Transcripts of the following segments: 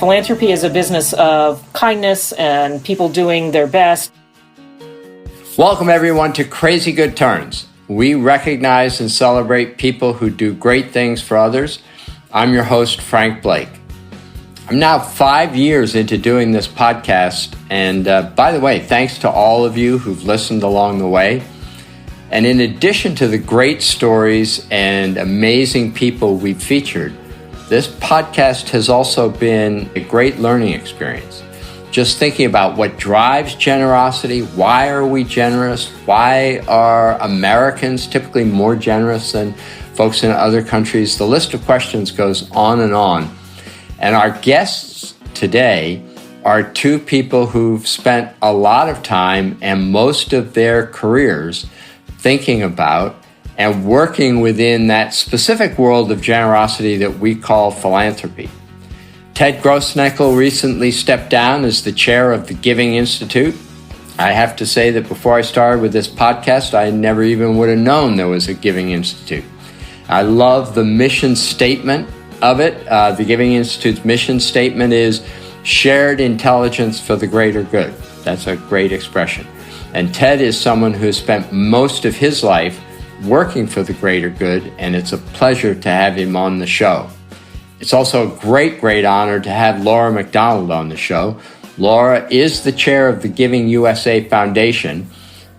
philanthropy is a business of kindness and people doing their best. Welcome, everyone, to Crazy Good Turns. We recognize and celebrate people who do great things for others. I'm your host, Frank Blake. I'm now 5 years into doing this podcast, and by the way, thanks to all of you who've listened along the way. And in addition to the great stories and amazing people we've featured, this podcast has also been a great learning experience. Just thinking about what drives generosity, why are we generous, why are Americans typically more generous than folks in other countries? The list of questions goes on. And our guests today are two people who've spent a lot of time and most of their careers thinking about and working within that specific world of generosity that we call philanthropy. Ted Grossnickel recently stepped down as the chair of the Giving Institute. I have to say that before I started with this podcast, I never even would have known there was a Giving Institute. I love the mission statement of it. The Giving Institute's mission statement is shared intelligence for the greater good. That's a great expression. And Ted is someone who has spent most of his life working for the greater good, and it's a pleasure to have him on the show. It's also a great honor to have Laura McDonald on the show. Laura is the chair of the Giving USA Foundation.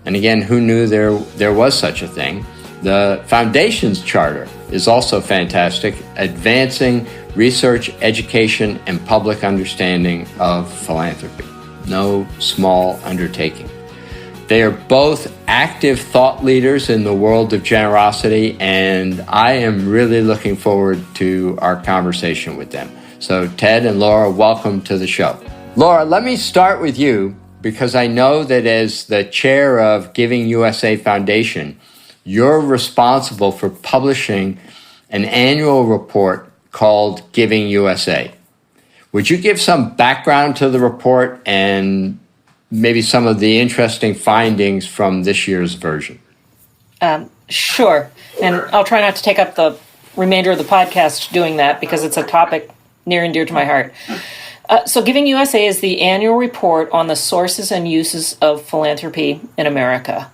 And again, who knew there was such a thing? The foundation's charter is also fantastic, advancing research, education, and public understanding of philanthropy. No small undertaking. They are both active thought leaders in the world of generosity, and I am really looking forward to our conversation with them. So Ted and Laura, welcome to the show. Laura, let me start with you because I know that as the chair of Giving USA Foundation, you're responsible for publishing an annual report called Giving USA. Would you give some background to the report and maybe some of the interesting findings from this year's version? Sure. And I'll try not to take up the remainder of the podcast doing that because it's a topic near and dear to my heart. So Giving USA is the annual report on the sources and uses of philanthropy in America.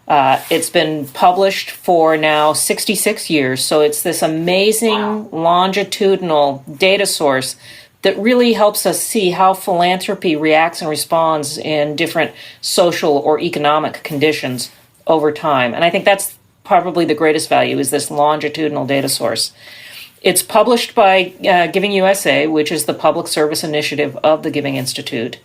It's been published for now 66 years. So it's this amazing longitudinal data source that really helps us see how philanthropy reacts and responds in different social or economic conditions over time. And I think that's probably the greatest value, is this longitudinal data source. It's published by Giving USA, which is the public service initiative of the Giving Institute.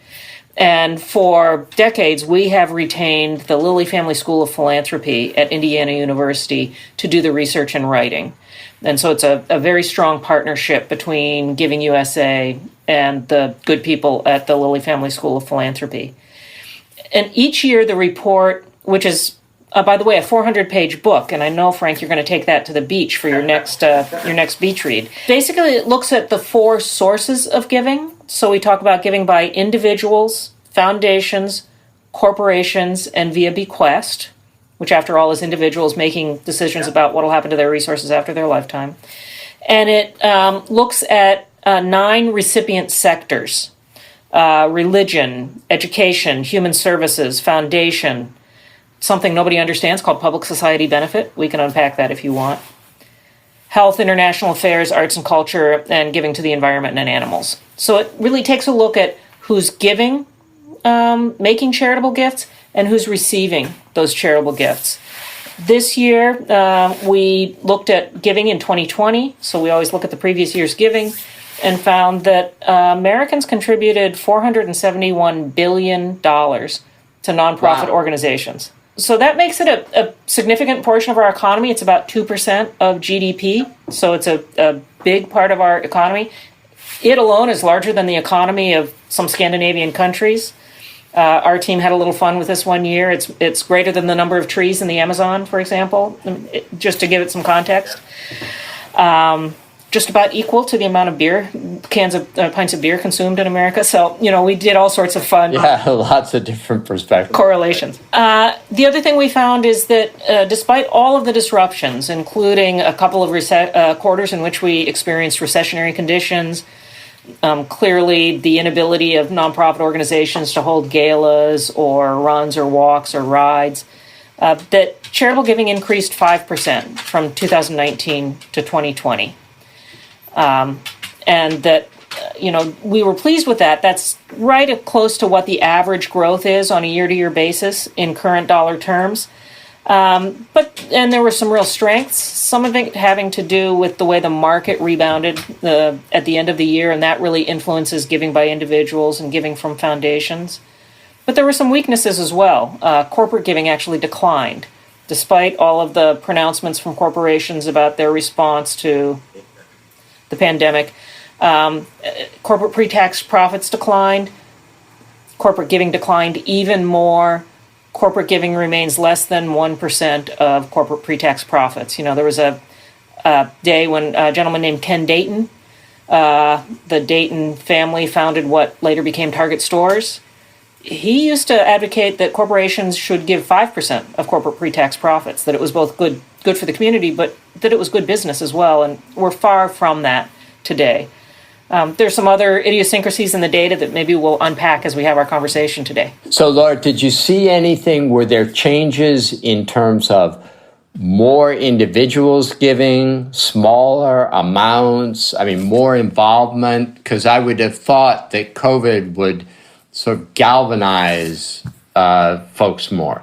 And for decades, we have retained the Lilly Family School of Philanthropy at Indiana University to do the research and writing. And so it's a very strong partnership between Giving USA and the good people at the Lilly Family School of Philanthropy. And each year the report, which is, by the way, a 400-page book, and I know, Frank, you're going to take that to the beach for your next beach read. Basically, it looks at the four sources of giving. So we talk about giving by individuals, foundations, corporations, and via bequest, which after all is individuals making decisions about what will happen to their resources after their lifetime. And it looks at 9 recipient sectors: religion, education, human services, foundation, something nobody understands called public society benefit. We can unpack that if you want. Health, international affairs, arts and culture, and giving to the environment and animals. So it really takes a look at who's giving, making charitable gifts, and who's receiving those charitable gifts. This year, we looked at giving in 2020, so we always look at the previous year's giving, and found that Americans contributed $471 billion to nonprofit organizations. So that makes it a significant portion of our economy. It's about 2% of GDP, so it's a big part of our economy. It alone is larger than the economy of some Scandinavian countries. Our team had a little fun with this one year. It's greater than the number of trees in the Amazon, for example, just to give it some context. Just about equal to the amount of beer, pints of beer consumed in America. So, we did all sorts of fun. Yeah, lots of different perspectives. Correlations. The other thing we found is that despite all of the disruptions, including a couple of quarters in which we experienced recessionary conditions, Clearly, the inability of nonprofit organizations to hold galas or runs or walks or rides, that charitable giving increased 5% from 2019 to 2020. And that, we were pleased with that. That's right close to what the average growth is on a year-to-year basis in current dollar terms. And there were some real strengths, some of it having to do with the way the market rebounded at the end of the year, and that really influences giving by individuals and giving from foundations. But there were some weaknesses as well. Corporate giving actually declined, despite all of the pronouncements from corporations about their response to the pandemic. Corporate pre-tax profits declined. Corporate giving declined even more. Corporate giving remains less than 1% of corporate pre-tax profits. There was a day when a gentleman named Ken Dayton, the Dayton family founded what later became Target Stores. He used to advocate that corporations should give 5% of corporate pre-tax profits, that it was both good for the community, but that it was good business as well, and we're far from that today. There's some other idiosyncrasies in the data that maybe we'll unpack as we have our conversation today. So, Laura, did you see anything? Were there changes in terms of more individuals giving, smaller amounts, more involvement? Because I would have thought that COVID would sort of galvanize folks more.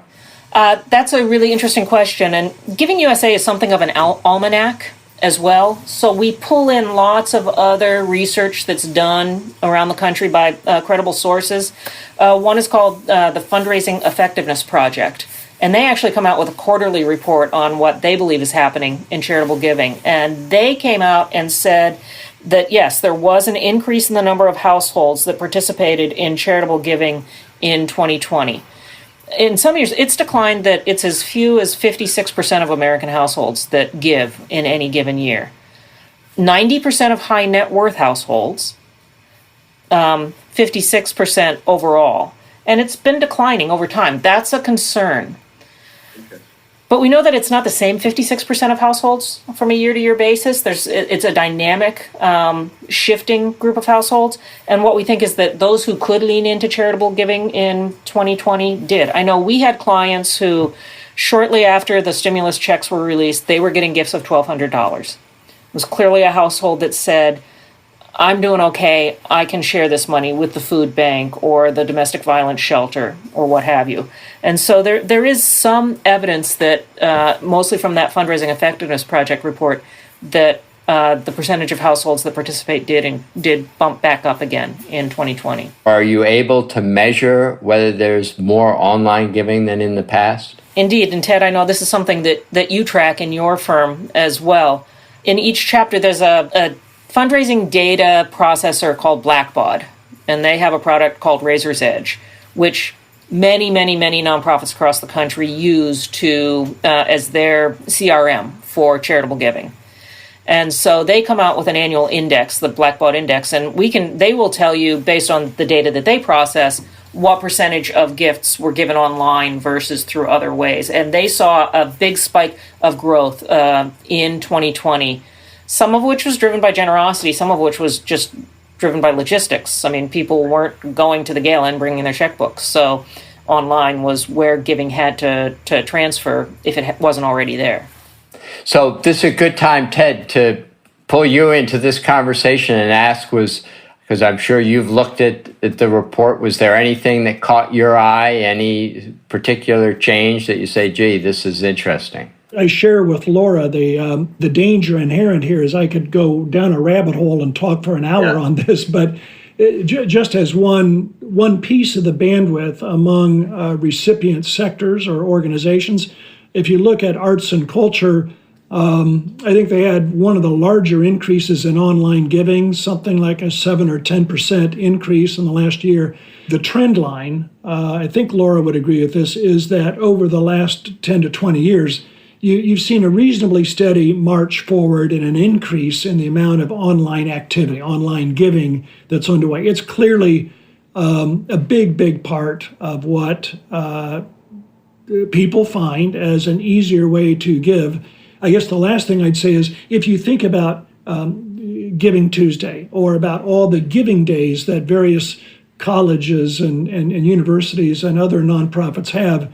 That's a really interesting question. And Giving USA is something of an almanac as well. So we pull in lots of other research that's done around the country by credible sources. One is called the Fundraising Effectiveness Project. And they actually come out with a quarterly report on what they believe is happening in charitable giving. And they came out and said that, yes, there was an increase in the number of households that participated in charitable giving in 2020. In some years, it's declined that it's as few as 56% of American households that give in any given year. 90% of high net worth households, 56% overall. And it's been declining over time. That's a concern. Okay. But we know that it's not the same 56% of households from a year-to-year basis. It's a dynamic, shifting group of households. And what we think is that those who could lean into charitable giving in 2020 did. I know we had clients who, shortly after the stimulus checks were released, they were getting gifts of $1,200. It was clearly a household that said, I'm doing okay, I can share this money with the food bank or the domestic violence shelter or what have you. And so there is some evidence that, mostly from that Fundraising Effectiveness Project report, that the percentage of households that participate did bump back up again in 2020. Are you able to measure whether there's more online giving than in the past? Indeed, and Ted, I know this is something that you track in your firm as well. In each chapter, there's a fundraising data processor called Blackbaud, and they have a product called Razor's Edge, which many nonprofits across the country use to as their CRM for charitable giving. And so they come out with an annual index, the Blackbaud Index, and they will tell you, based on the data that they process, what percentage of gifts were given online versus through other ways. And they saw a big spike of growth in 2020, some of which was driven by generosity, some of which was just driven by logistics. People weren't going to the gala and bringing their checkbooks. So online was where giving had to transfer if it wasn't already there. So this is a good time, Ted, to pull you into this conversation and ask because I'm sure you've looked at the report, was there anything that caught your eye, any particular change that you say, gee, this is interesting? I share with Laura the danger inherent here is I could go down a rabbit hole and talk for an hour on this, but just as one piece of the bandwidth among recipient sectors or organizations, if you look at arts and culture, I think they had one of the larger increases in online giving, something like a 7 or 10% increase in the last year. The trend line, I think Laura would agree with this, is that over the last 10 to 20 years, you've seen a reasonably steady march forward and an increase in the amount of online activity, online giving that's underway. It's clearly a big part of what people find as an easier way to give. I guess the last thing I'd say is if you think about Giving Tuesday or about all the giving days that various colleges and universities and other nonprofits have,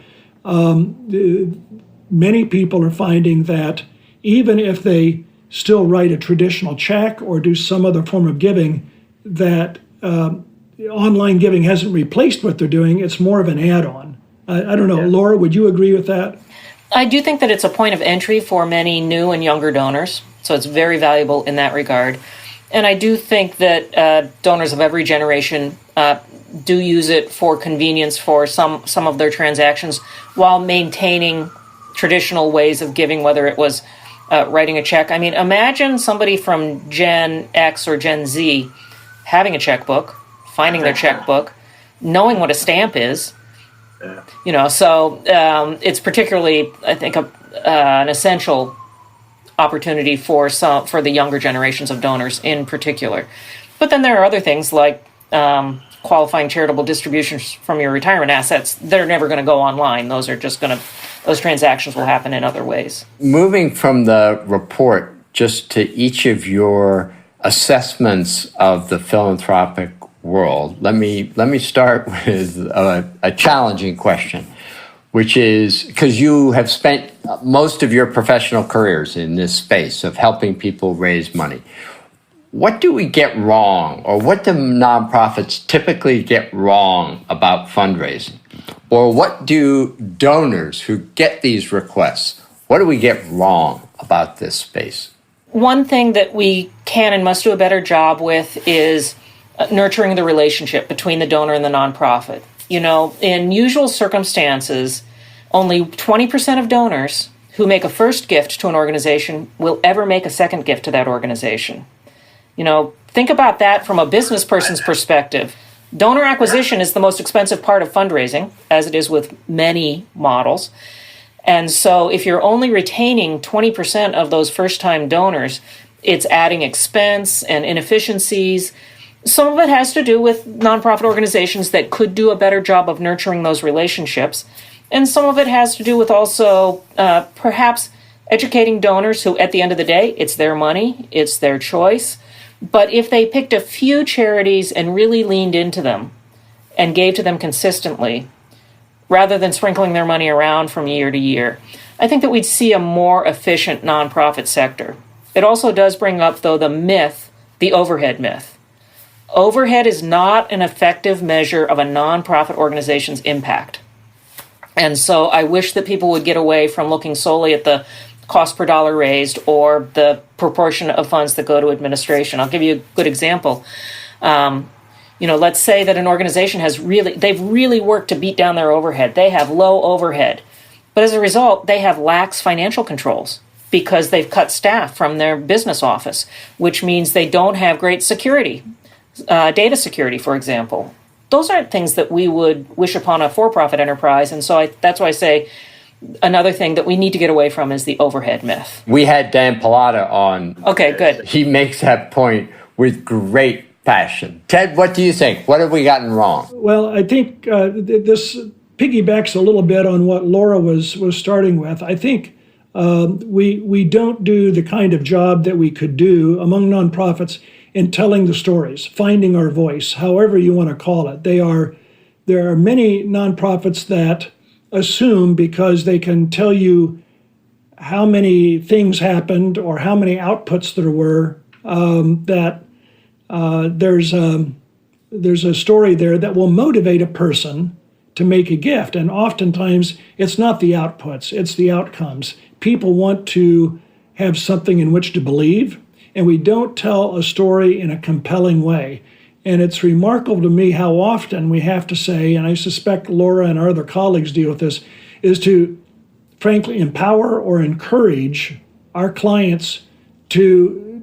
many people are finding that even if they still write a traditional check or do some other form of giving, that online giving hasn't replaced what they're doing. It's more of an add-on. I don't know. Yeah. Laura, would you agree with that? I do think that it's a point of entry for many new and younger donors, so it's very valuable in that regard. And I do think that donors of every generation do use it for convenience for some of their transactions while maintaining traditional ways of giving, whether it was writing a check. I mean, imagine somebody from Gen X or Gen Z having a checkbook, finding their checkbook, knowing what a stamp is. So it's particularly, I think, an essential opportunity for the younger generations of donors in particular. But then there are other things like qualifying charitable distributions from your retirement assets. They're never going to go online. Those transactions will happen in other ways. Moving from the report just to each of your assessments of the philanthropic world, let me start with a challenging question, which is, because you have spent most of your professional careers in this space of helping people raise money. What do we get wrong, or what do nonprofits typically get wrong about fundraising? Or what do donors who get these requests, what do we get wrong about this space? One thing that we can and must do a better job with is nurturing the relationship between the donor and the nonprofit. In usual circumstances, only 20% of donors who make a first gift to an organization will ever make a second gift to that organization. Think about that from a business person's perspective. Donor acquisition is the most expensive part of fundraising, as it is with many models. And so if you're only retaining 20% of those first-time donors, it's adding expense and inefficiencies. Some of it has to do with nonprofit organizations that could do a better job of nurturing those relationships. And some of it has to do with also perhaps educating donors who, at the end of the day, it's their money, it's their choice. But if they picked a few charities and really leaned into them and gave to them consistently, rather than sprinkling their money around from year to year, I think that we'd see a more efficient nonprofit sector. It also does bring up, though, the overhead myth. Overhead is not an effective measure of a nonprofit organization's impact. And so I wish that people would get away from looking solely at the cost per dollar raised or the proportion of funds that go to administration. I'll give you a good example. Let's say that an organization they've really worked to beat down their overhead. They have low overhead. But as a result, they have lax financial controls because they've cut staff from their business office, which means they don't have great security. Data security, for example. Those aren't things that we would wish upon a for-profit enterprise. And so that's why I say another thing that we need to get away from is the overhead myth. We had Dan Pallotta on. Okay, good. He makes that point with great passion. Ted, what do you think? What have we gotten wrong? Well, I think this piggybacks a little bit on what Laura was starting with. I think we don't do the kind of job that we could do among nonprofits in telling the stories, finding our voice, however you want to call it. There are many nonprofits that assume because they can tell you how many things happened or how many outputs there were, that there's a story there that will motivate a person to make a gift. And oftentimes it's not the outputs, it's the outcomes. People want to have something in which to believe, and we don't tell a story in a compelling way. And it's remarkable to me how often we have to say, and I suspect Laura and our other colleagues deal with this, is to frankly empower or encourage our clients to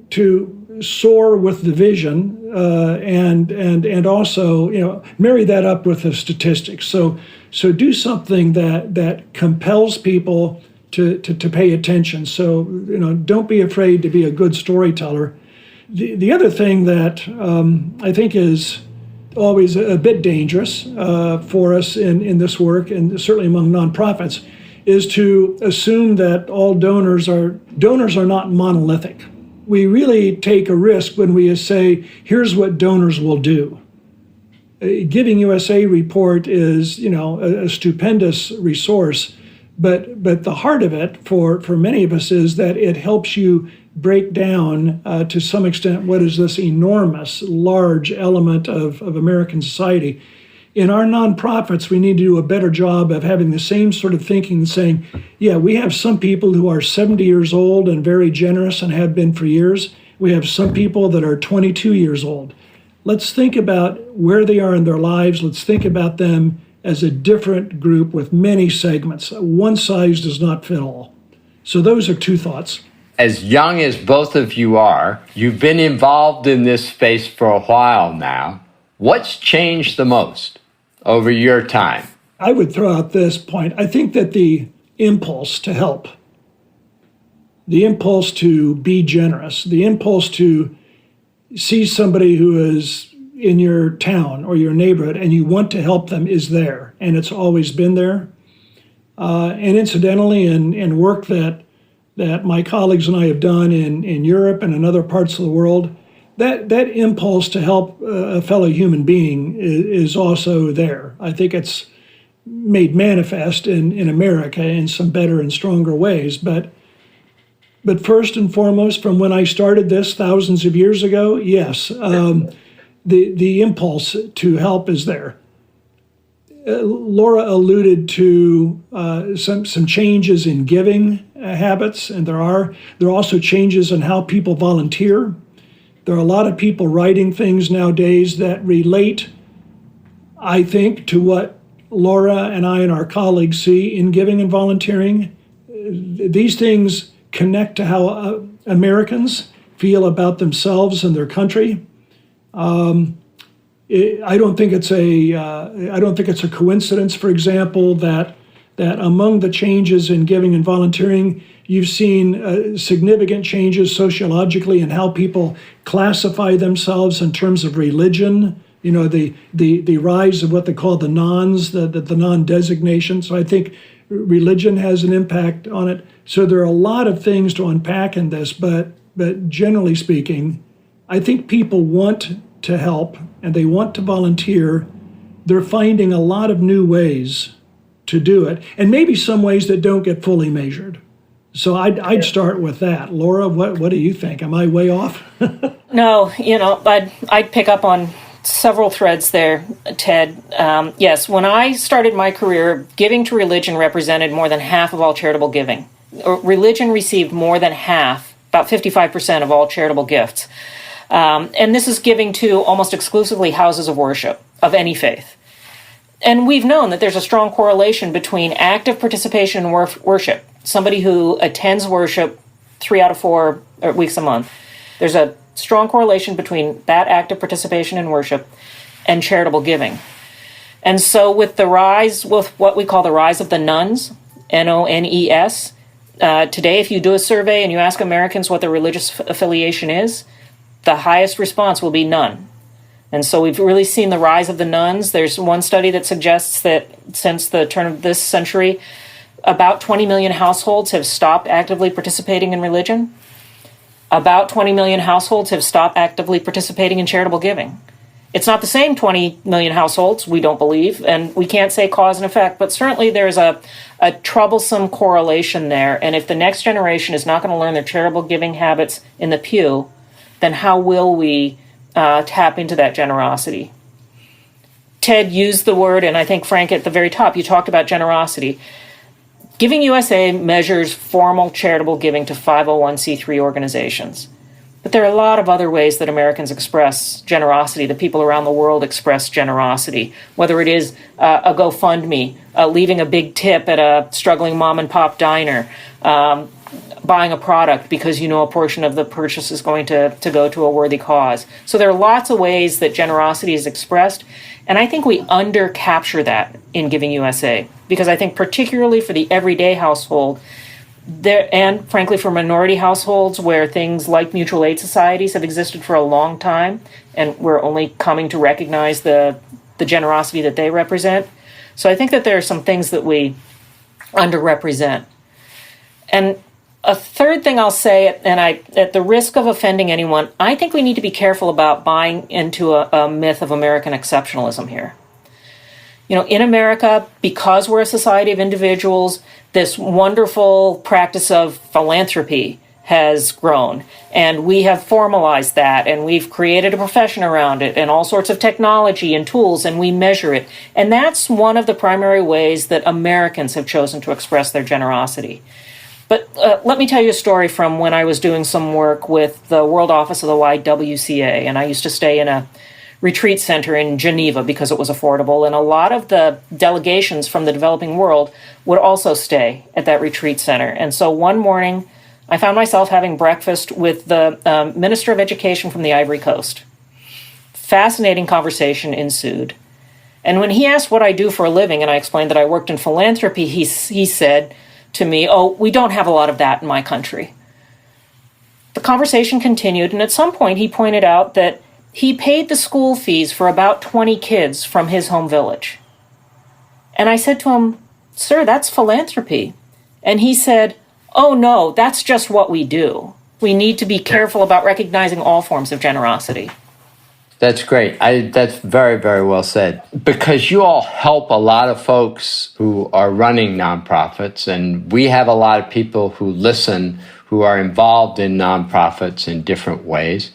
soar with the vision and also marry that up with the statistics. So do something that compels people to pay attention. So don't be afraid to be a good storyteller. The other thing that I think is always a bit dangerous for us in this work, and certainly among nonprofits, is to assume that all donors are not monolithic. we really take a risk when we say, here's what donors will do. Giving USA report is, a stupendous resource, but the heart of it for many of us is that it helps you break down to some extent what is this enormous, large element of American society. In our nonprofits, we need to do a better job of having the same sort of thinking and saying, yeah, we have some people who are 70 years old and very generous and have been for years. We have some people that are 22 years old. Let's think about where they are in their lives. Let's think about them as a different group with many segments. One size does not fit all. So those are two thoughts. As young as both of you are, you've been involved in this space for a while now. What's changed the most over your time? I would throw out this point. I think that the impulse to help, the impulse to be generous, the impulse to see somebody who is in your town or your neighborhood and you want to help them is there, and it's always been there. And incidentally, in work that my colleagues and I have done in Europe and in other parts of the world, that impulse to help a fellow human being is also there. I think it's made manifest in America in some better and stronger ways. But first and foremost, from when I started this thousands of years ago, yes, the impulse to help is there. Laura alluded to some changes in giving habits, and there are also changes in how people volunteer. There are a lot of people writing things nowadays that relate, I think, to what Laura and I and our colleagues see in giving and volunteering. These things connect to how Americans feel about themselves and their country. I don't think it's a coincidence, for example, that among the changes in giving and volunteering, you've seen significant changes sociologically in how people classify themselves in terms of religion. The rise of what they call the nons, the non-designation. So I think religion has an impact on it. So there are a lot of things to unpack in this, but generally speaking, I think people want to help and they want to volunteer. They're finding a lot of new ways to do it, and maybe some ways that don't get fully measured. So I'd start with that. Laura, what do you think? Am I way off? No, I'd pick up on several threads there, Ted. Yes, when I started my career, giving to religion represented more than half of all charitable giving. Religion received more than half, about 55% of all charitable gifts. And this is giving to almost exclusively houses of worship of any faith. And we've known that there's a strong correlation between active participation in worship, somebody who attends worship 3 out of 4 weeks a month. There's a strong correlation between that active participation in worship and charitable giving. And so with what we call the rise of the nones, N-O-N-E-S, today if you do a survey and you ask Americans what their religious affiliation is, the highest response will be none. And so we've really seen the rise of the nones. There's one study that suggests that since the turn of this century, about 20 million households have stopped actively participating in religion. About 20 million households have stopped actively participating in charitable giving. It's not the same 20 million households, we don't believe, and we can't say cause and effect, but certainly there's a troublesome correlation there. And if the next generation is not going to learn their charitable giving habits in the pew, then how will we tap into that generosity? Ted used the word, and I think, Frank, at the very top, you talked about generosity. Giving USA measures formal charitable giving to 501c3 organizations. But there are a lot of other ways that Americans express generosity, that people around the world express generosity, whether it is a GoFundMe, leaving a big tip at a struggling mom and pop diner, buying a product because you know a portion of the purchase is going to go to a worthy cause. So there are lots of ways that generosity is expressed, and I think we under-capture that in Giving USA, because I think particularly for the everyday household, and frankly for minority households where things like mutual aid societies have existed for a long time, and we're only coming to recognize the generosity that they represent. So I think that there are some things that we underrepresent. And A third thing I'll say, and at the risk of offending anyone, I think we need to be careful about buying into a myth of American exceptionalism here. In America, because we're a society of individuals, this wonderful practice of philanthropy has grown, and we have formalized that, and we've created a profession around it, and all sorts of technology and tools, and we measure it. And that's one of the primary ways that Americans have chosen to express their generosity. But let me tell you a story from when I was doing some work with the World Office of the YWCA, and I used to stay in a retreat center in Geneva because it was affordable, and a lot of the delegations from the developing world would also stay at that retreat center. And so one morning, I found myself having breakfast with the Minister of Education from the Ivory Coast. Fascinating conversation ensued. And when he asked what I do for a living, and I explained that I worked in philanthropy, he said to me, "Oh, we don't have a lot of that in my country." The conversation continued, and at some point he pointed out that he paid the school fees for about 20 kids from his home village. And I said to him, "Sir, that's philanthropy." And he said, "Oh no, that's just what we do. We need to be careful about recognizing all forms of generosity." That's great. That's very, very well said. Because you all help a lot of folks who are running nonprofits, and we have a lot of people who listen who are involved in nonprofits in different ways.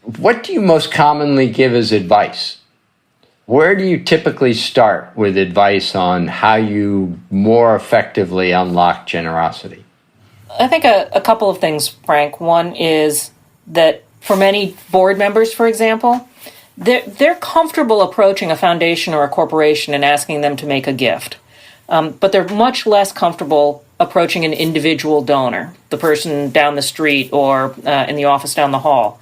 What do you most commonly give as advice? Where do you typically start with advice on how you more effectively unlock generosity? I think a couple of things, Frank. One is that for many board members, for example, they're comfortable approaching a foundation or a corporation and asking them to make a gift. But they're much less comfortable approaching an individual donor, the person down the street or in the office down the hall.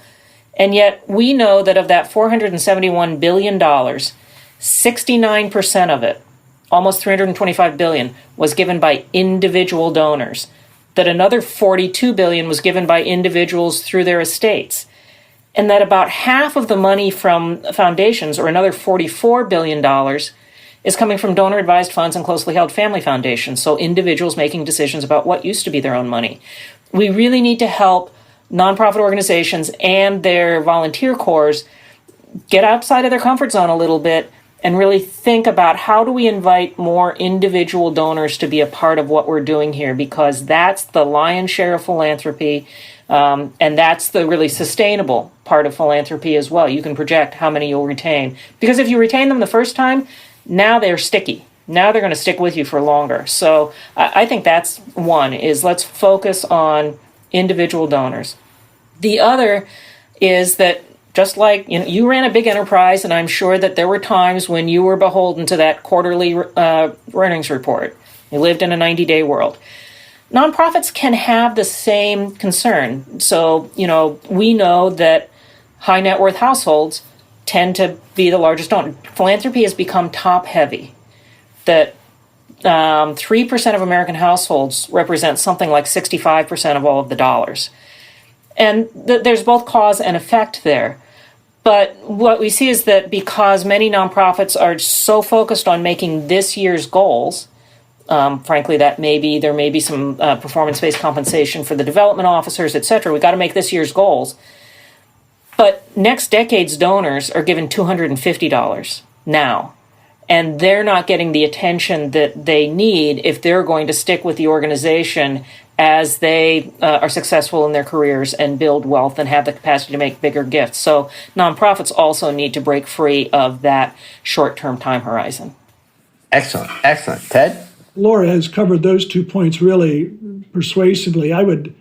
And yet we know that of that $471 billion, 69% of it, almost $325 billion, was given by individual donors. That another $42 billion was given by individuals through their estates. And that about half of the money from foundations, or another $44 billion, is coming from donor-advised funds and closely held family foundations, so individuals making decisions about what used to be their own money. We really need to help nonprofit organizations and their volunteer corps get outside of their comfort zone a little bit and really think about how do we invite more individual donors to be a part of what we're doing here, because that's the lion's share of philanthropy, and that's the really sustainable part of philanthropy as well. You can project how many you'll retain, because if you retain them the first time, now they're sticky. Now they're going to stick with you for longer. So I think that's one, is let's focus on individual donors. The other is that just like you ran a big enterprise, and I'm sure that there were times when you were beholden to that quarterly earnings report. You lived in a 90-day world. Nonprofits can have the same concern. So, we know that high net worth households tend to be the largest donor. Philanthropy has become top heavy. That 3% of American households represent something like 65% of all of the dollars. And there's both cause and effect there. But what we see is that because many nonprofits are so focused on making this year's goals, frankly, there may be some performance-based compensation for the development officers, et cetera. We've got to make this year's goals. But next decade's donors are given $250 now. And they're not getting the attention that they need if they're going to stick with the organization as they are successful in their careers and build wealth and have the capacity to make bigger gifts. So nonprofits also need to break free of that short-term time horizon. Excellent. Ted? Laura has covered those 2 points really persuasively. I would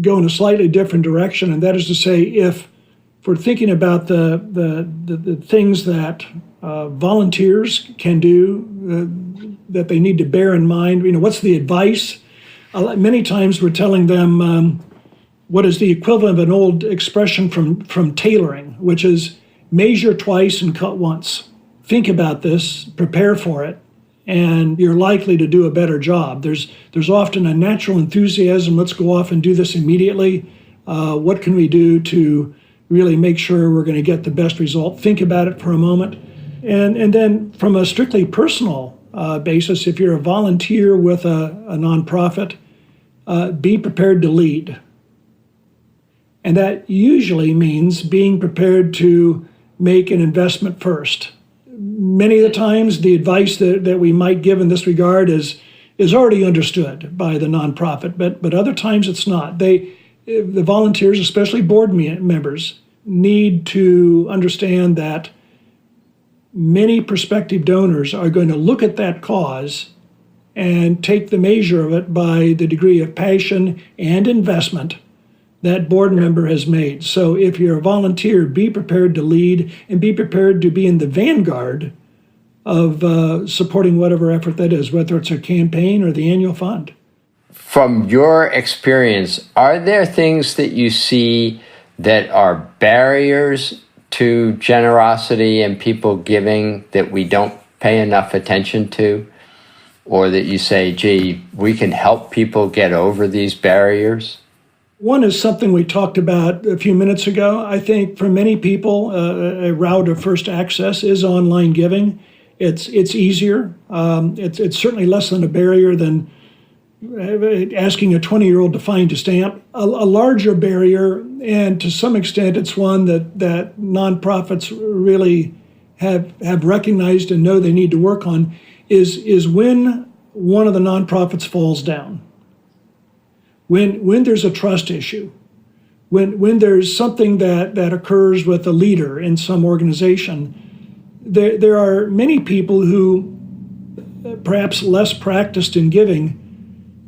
go in a slightly different direction, and that is to say, if we're thinking about the things that volunteers can do that they need to bear in mind, what's the advice? Many times we're telling them what is the equivalent of an old expression from tailoring, which is measure twice and cut once. Think about this, prepare for it, and you're likely to do a better job. There's often a natural enthusiasm. Let's go off and do this immediately. What can we do to really make sure we're going to get the best result? Think about it for a moment. And then from a strictly personal basis, if you're a volunteer with a nonprofit, be prepared to lead. And that usually means being prepared to make an investment first. Many of the times, the advice that we might give in this regard is already understood by the nonprofit, but other times it's not. The volunteers, especially board members, need to understand that many prospective donors are going to look at that cause and take the measure of it by the degree of passion and investment that board member has made. So if you're a volunteer, be prepared to lead and be prepared to be in the vanguard of supporting whatever effort that is, whether it's a campaign or the annual fund. From your experience, are there things that you see that are barriers to generosity and people giving that we don't pay enough attention to? Or that you say, gee, we can help people get over these barriers? One is something we talked about a few minutes ago. I think for many people, a route of first access is online giving. It's easier. It's certainly less than a barrier than asking a 20-year-old to find a stamp. A larger barrier, and to some extent it's one that nonprofits really have recognized and know they need to work on, is when one of the nonprofits falls down. When there's a trust issue, when there's something that occurs with a leader in some organization, there are many people who, perhaps less practiced in giving,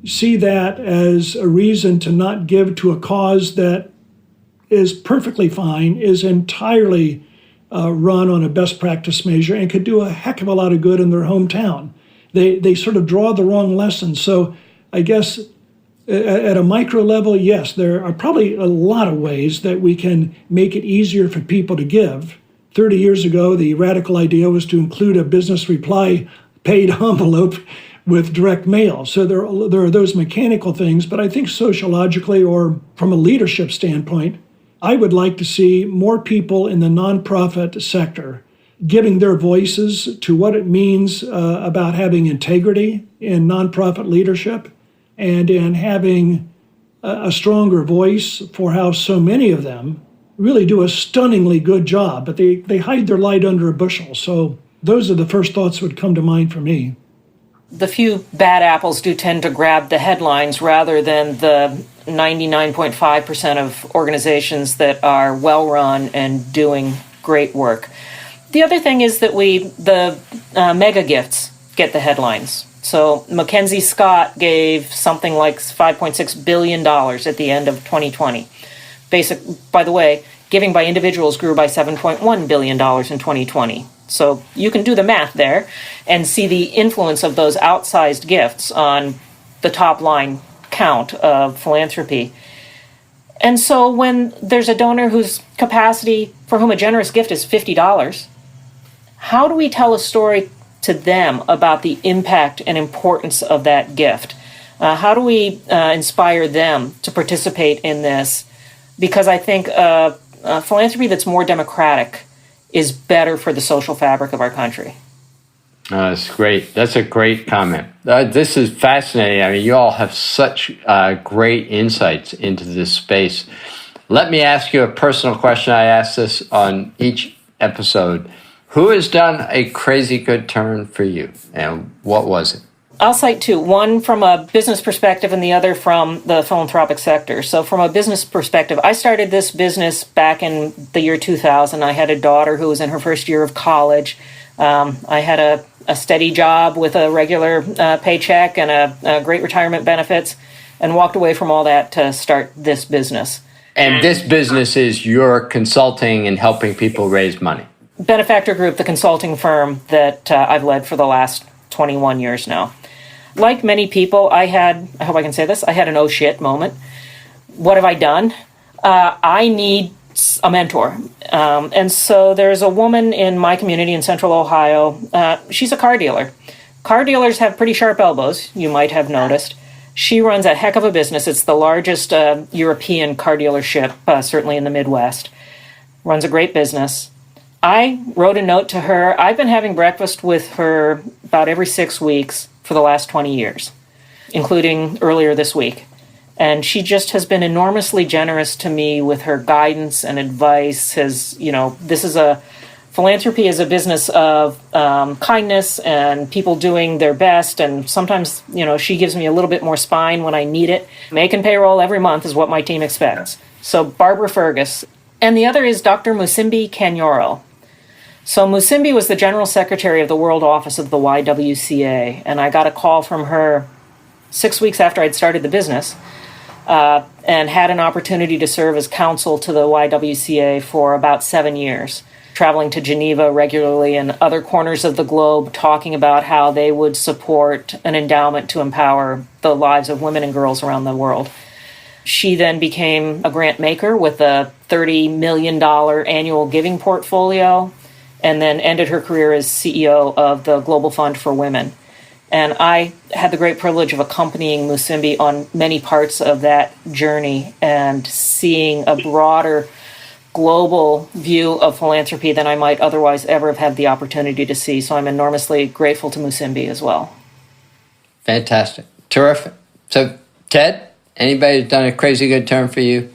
see that as a reason to not give to a cause that is perfectly fine, is entirely run on a best practice measure, and could do a heck of a lot of good in their hometown. They sort of draw the wrong lesson. So I guess at a micro level, yes, there are probably a lot of ways that we can make it easier for people to give. 30 years ago, the radical idea was to include a business reply paid envelope with direct mail. So there are those mechanical things, but I think sociologically or from a leadership standpoint, I would like to see more people in the nonprofit sector giving their voices to what it means about having integrity in nonprofit leadership and in having a stronger voice for how so many of them really do a stunningly good job, but they hide their light under a bushel. So those are the first thoughts that would come to mind for me. The few bad apples do tend to grab the headlines rather than the 99.5% of organizations that are well run and doing great work. The other thing is that the mega gifts get the headlines. So Mackenzie Scott gave something like $5.6 billion at the end of 2020. By the way, giving by individuals grew by $7.1 billion in 2020. So you can do the math there and see the influence of those outsized gifts on the top line count of philanthropy. And so when there's a donor whose capacity, for whom a generous gift is $50, how do we tell a story to them about the impact and importance of that gift? How do we inspire them to participate in this? Because I think philanthropy that's more democratic is better for the social fabric of our country. That's great. That's a great comment. This is fascinating. I mean, you all have such great insights into this space. Let me ask you a personal question. I ask this on each episode. Who has done a crazy good turn for you, and what was it? I'll cite two, one from a business perspective and the other from the philanthropic sector. So from a business perspective, I started this business back in the year 2000. I had a daughter who was in her first year of college. I had a steady job with a regular paycheck and a great retirement benefits, and walked away from all that to start this business. And this business is your consulting and helping people raise money. Benefactor Group, the consulting firm that I've led for the last 21 years now. Like many people, I hope I can say this, I had an oh shit moment. What have I done? I need a mentor. And so there's a woman in my community in Central Ohio. She's a car dealer. Car dealers have pretty sharp elbows, you might have noticed. She runs a heck of a business. It's the largest European car dealership, certainly in the Midwest. Runs a great business. I wrote a note to her. I've been having breakfast with her about every 6 weeks for the last 20 years, including earlier this week. And she just has been enormously generous to me with her guidance and advice. Philanthropy is a business of kindness and people doing their best. And sometimes, she gives me a little bit more spine when I need it. Making payroll every month is what my team expects. So Barbara Fergus. And the other is Dr. Musimbi Kanyoro. So Musimbi was the general secretary of the World Office of the YWCA. And I got a call from her 6 weeks after I'd started the business. And had an opportunity to serve as counsel to the YWCA for about 7 years, traveling to Geneva regularly and other corners of the globe, talking about how they would support an endowment to empower the lives of women and girls around the world. She then became a grant maker with a $30 million annual giving portfolio, and then ended her career as CEO of the Global Fund for Women. And I had the great privilege of accompanying Musimbi on many parts of that journey and seeing a broader global view of philanthropy than I might otherwise ever have had the opportunity to see. So I'm enormously grateful to Musimbi as well. Fantastic. Terrific. So, Ted, anybody who's done a crazy good turn for you?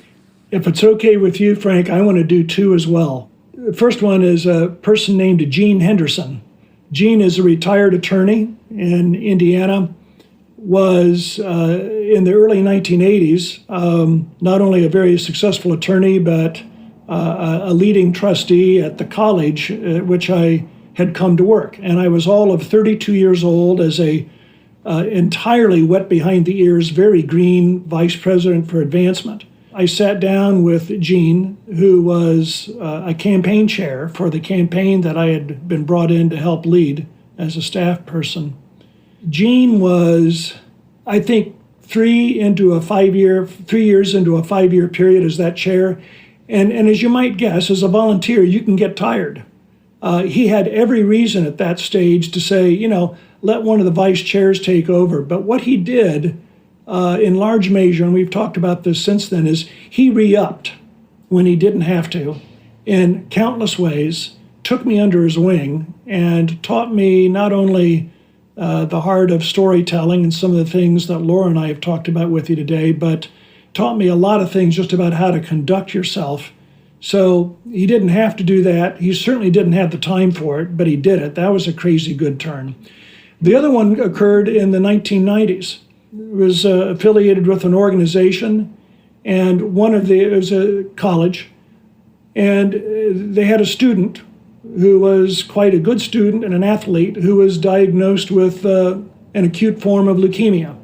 If it's okay with you, Frank, I want to do two as well. The first one is a person named Gene Henderson. Gene is a retired attorney in Indiana, was in the early 1980s not only a very successful attorney, but a leading trustee at the college at which I had come to work. And I was all of 32 years old as a entirely wet behind the ears, very green vice president for advancement. I sat down with Gene, who was a campaign chair for the campaign that I had been brought in to help lead as a staff person. Gene was, I think, 3 years into a 5-year period as that chair. And as you might guess, as a volunteer, you can get tired. He had every reason at that stage to say, let one of the vice chairs take over. But what he did, in large measure, and we've talked about this since then, is he re-upped when he didn't have to in countless ways, took me under his wing, and taught me not only the heart of storytelling and some of the things that Laura and I have talked about with you today, but taught me a lot of things just about how to conduct yourself. So he didn't have to do that. He certainly didn't have the time for it, but he did it. That was a crazy good turn. The other one occurred in the 1990s. It was affiliated with an organization, and it was a college, and they had a student who was quite a good student and an athlete who was diagnosed with an acute form of leukemia.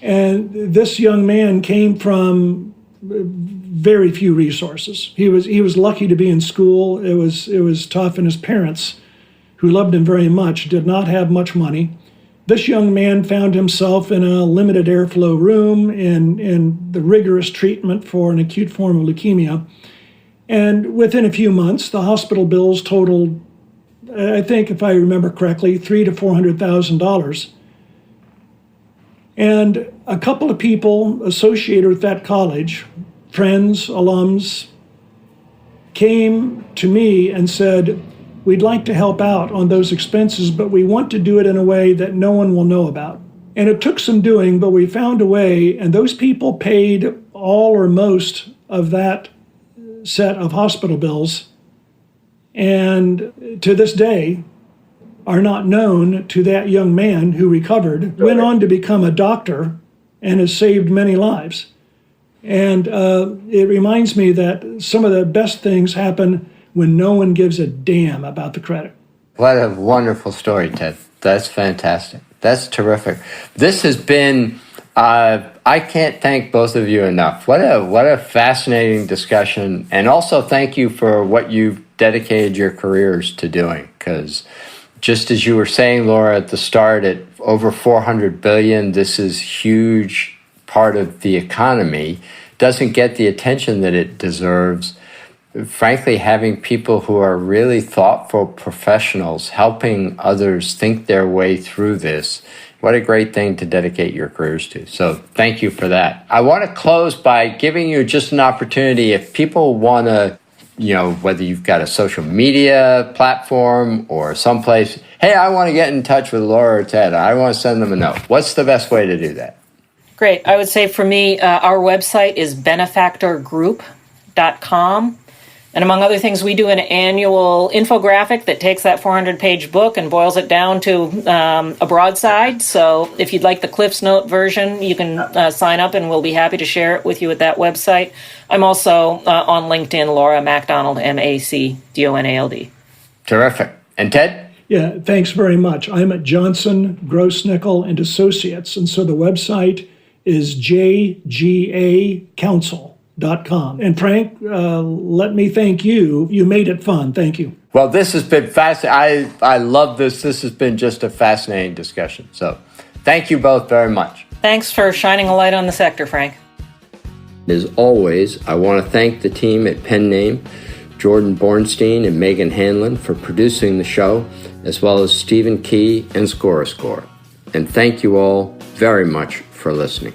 And this young man came from very few resources. He was lucky to be in school. It was tough, and his parents, who loved him very much, did not have much money. This young man found himself in a limited airflow room in the rigorous treatment for an acute form of leukemia. And within a few months, the hospital bills totaled, I think, if I remember correctly, $300,000 to $400,000. And a couple of people associated with that college, friends, alums, came to me and said, we'd like to help out on those expenses, but we want to do it in a way that no one will know about. And it took some doing, but we found a way, and those people paid all or most of that set of hospital bills, and to this day are not known to that young man who recovered, went on to become a doctor, and has saved many lives. And it reminds me that some of the best things happen when no one gives a damn about the credit. What a wonderful story, Ted. That's fantastic. That's terrific. This has been, I can't thank both of you enough. What a fascinating discussion. And also thank you for what you've dedicated your careers to doing. Because just as you were saying, Laura, at the start, at over $400 billion, this is huge part of the economy, doesn't get the attention that it deserves. Frankly, having people who are really thoughtful professionals helping others think their way through this, what a great thing to dedicate your careers to. So thank you for that. I want to close by giving you just an opportunity if people want to, whether you've got a social media platform or someplace, hey, I want to get in touch with Laura or Ted. I want to send them a note. What's the best way to do that? Great. I would say for me, our website is benefactorgroup.com. And among other things, we do an annual infographic that takes that 400-page book and boils it down to a broadside. So if you'd like the Cliff's Note version, you can sign up and we'll be happy to share it with you at that website. I'm also on LinkedIn, Laura MacDonald, MacDonald. Terrific. And Ted? Yeah, thanks very much. I'm at Johnson, Grossnickel and Associates, and so the website is jgacouncil.com. And Frank, let me thank you. You made it fun. Thank you. Well, this has been fascinating. I love this. This has been just a fascinating discussion. So thank you both very much. Thanks for shining a light on the sector, Frank. As always, I want to thank the team at Pen Name, Jordan Bornstein and Megan Hanlon for producing the show, as well as Stephen Key and Score. And thank you all very much for listening.